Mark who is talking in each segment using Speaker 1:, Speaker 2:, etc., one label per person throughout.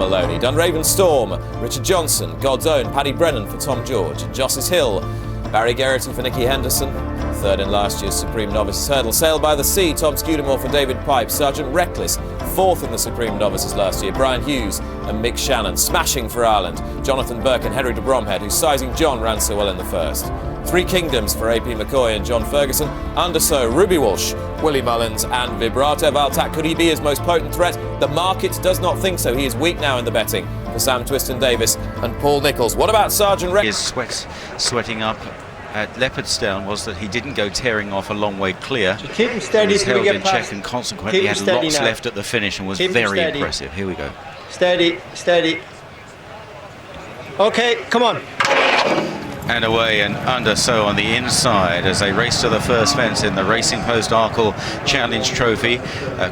Speaker 1: Maloney, Dunraven Storm, Richard Johnson, God's Own, Paddy Brennan for Tom George, Josses Hill, Barry Geraghty for Nicky Henderson, third in last year's Supreme Novices Hurdle, Sail by the Sea, Tom Scudamore for David Pipe, Sergeant Reckless, fourth in the Supreme Novices last year, Brian Hughes and Mick Shannon, smashing for Ireland, Jonathan Burke and Henry de Bromhead, whose Sizing John ran so well in the first. Three Kingdoms for AP McCoy and John Ferguson, Under Sceaux, Ruby Walsh, Willie Mullins and Vibrato Valtat. Could he be his most potent threat? The market does not think so. He is weak now in the betting for Sam Twiston-Davis and Paul Nicholls. What about Sergeant Rex?
Speaker 2: His sweating up at Leopardstown was that he didn't go tearing off a long way clear.
Speaker 3: Just keep him steady till we get past.
Speaker 2: Check and consequently had lots left at the finish and was very impressive. Here we go.
Speaker 3: Steady, steady. Okay, come on.
Speaker 2: And away and Under Sceaux on the inside as they race to the first fence in the Racing Post Arkle Challenge Trophy.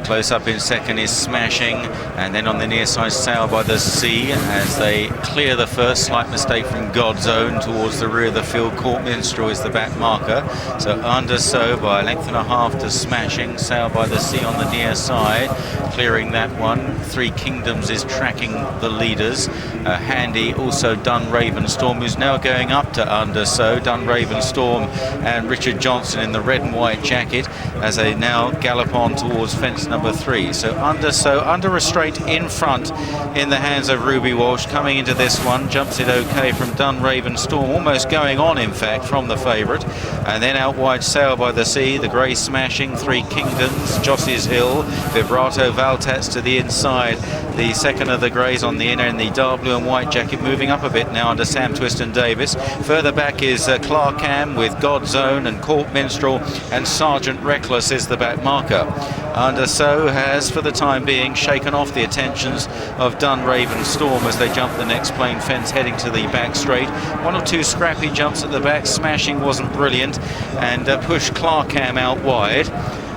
Speaker 2: Close up in second is Smashing, and then on the near side Sail by the Sea as they clear the first. Slight mistake from God's Own towards the rear of the field. Court Minstrel is the back marker. So Under Sceaux by a length and a half to Smashing. Sail by the Sea on the near side, clearing that one. Three Kingdoms is tracking the leaders. Handy also Dunraven Storm, who's now going up to Under Sceaux. Dunraven Storm and Richard Johnson in the red and white jacket as they now gallop on towards fence number 3. So Under Sceaux under restraint in front in the hands of Ruby Walsh. Coming into this one, jumps it okay from Dunraven Storm, almost going on in fact from the favourite, and then out wide Sail by the Sea, the grey Smashing, Three Kingdoms, Josses Hill, Vibrato Valtats to the inside, the second of the greys on the inner in the dark blue and white jacket, moving up a bit now under Sam Twiston-Davis. Further back is Cheltenham with God's Own and Court Minstrel, and Sergeant Reckless is the back marker. Under Sceaux has for the time being shaken off the attentions of Dunraven Storm as they jump the next plain fence heading to the back straight. One or two scrappy jumps at the back. Smashing wasn't brilliant and pushed Cheltenham out wide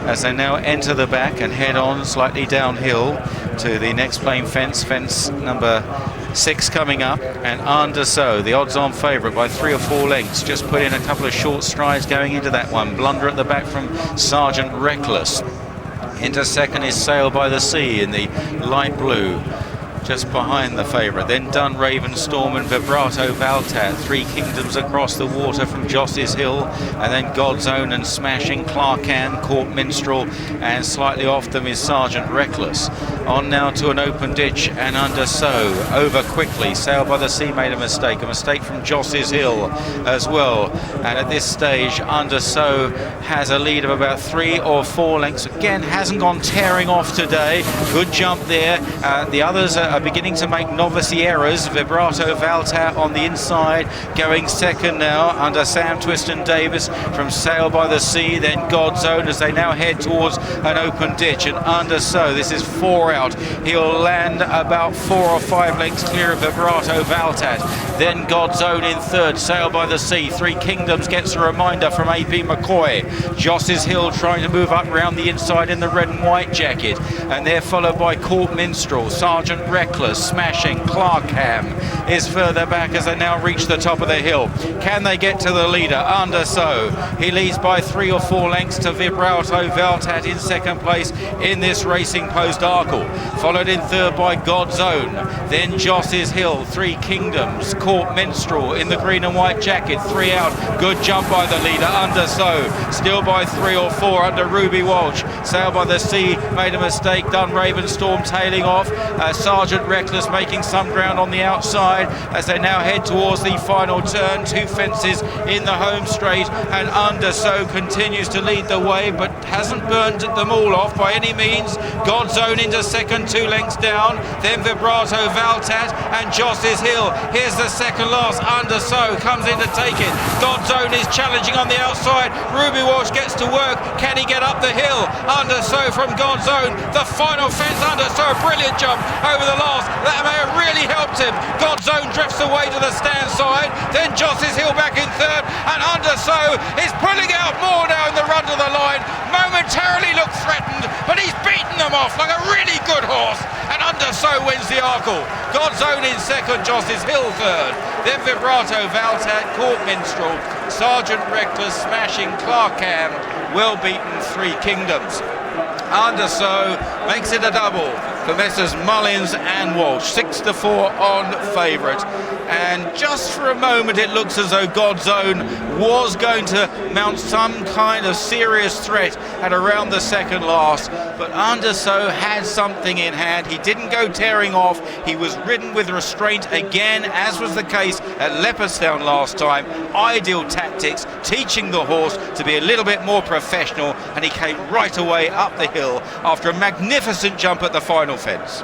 Speaker 2: as they now enter the back and head on slightly downhill to the next plain fence, fence number 6 coming up, and Under Sceaux, the odds-on favourite by 3 or 4 lengths, just put in a couple of short strides going into that one. Blunder at the back from Sergeant Reckless. Into second is Sail by the Sea in the light blue, just behind the favourite. Then Dunraven Storm and Vibrato Valtat. Three Kingdoms across the water from Josses Hill, and then God's Own and Smashing, Cheltenham, Court Minstrel, and slightly off them is Sergeant Reckless. On now to an open ditch and Under Sceaux over quickly. Sail by the Sea made a mistake from Josses Hill as well, and at this stage Under Sceaux has a lead of about 3 or 4 lengths. Again, hasn't gone tearing off today. Good jump there. The others are beginning to make novice errors. Vibrato Valtat on the inside going second now under Sam Twiston-Davis from Sail by the Sea, then God's Own as they now head towards an open ditch, and Under Sceaux, this is 4 out. He'll land about 4 or 5 lengths clear of Vibrato Valtat. Then God's Own in third, Sail by the Sea. Three Kingdoms gets a reminder from AP McCoy. Josses Hill trying to move up round the inside in the red and white jacket, and they're followed by Court Minstrel, Sergeant Reckless, Smashing. Cheltenham is further back as they now reach the top of the hill. Can they get to the leader? Under Sceaux, he leads by 3 or 4 lengths to Vibrato Valtat in second place in this Racing Post Arkle, followed in third by God's Own, then Josses Hill, Three Kingdoms, Court Minstrel in the green and white jacket, 3 out. Good jump by the leader, Under Sceaux, still by 3 or 4 under Ruby Walsh. Sail by the Sea made a mistake, Dunraven Storm tailing off. Sergeant Reckless making some ground on the outside as they now head towards the final turn. 2 fences in the home straight, and Under Sceaux continues to lead the way but hasn't burned them all off by any means. God's Own into second, 2 lengths down, then Vibrato Valtat and Josses Hill. Here's the second last. Under Sceaux comes in to take it. God's Own is challenging on the outside. Ruby Walsh gets to work. Can he get up the hill? Under Sceaux from God's Own. The final fence, Under Sceaux, brilliant jump over the last. That may have really helped him. God's Own drifts away to the stand side. Then Josses Hill back in third, and Under Sceaux is pulling out more now in the run to the line. Momentarily looked threatened, but he's beaten them off like a really good horse, and Under Sceaux wins the Arkle. God's Own in second, Josses Hill third, then Vibrato Valtat, Court Minstrel, Sergeant Reckless, Smashing, Cheltenham, well beaten Three Kingdoms. Under Sceaux makes it a double. for Messrs Mullins and Walsh. 6-4 on favourite. And just for a moment it looks as though God's Own was going to mount some kind of serious threat at around the second last, but Undersow had something in hand. He didn't go tearing off. He was ridden with restraint again, as was the case at Leopardstown last time. Ideal tactics, teaching the horse to be a little bit more professional, and he came right away up the hill after a magnificent jump at the final fence.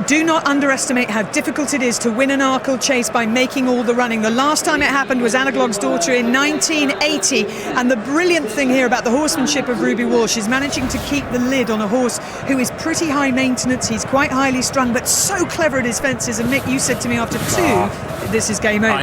Speaker 4: Do not underestimate how difficult it is to win an Arkle chase by making all the running. The last time it happened was Anaglog's Daughter in 1980, and the brilliant thing here about the horsemanship of Ruby Walsh is managing to keep the lid on a horse who is pretty high maintenance. He's quite highly strung, but so clever at his fences. And Mick, you said to me after two, this is game over.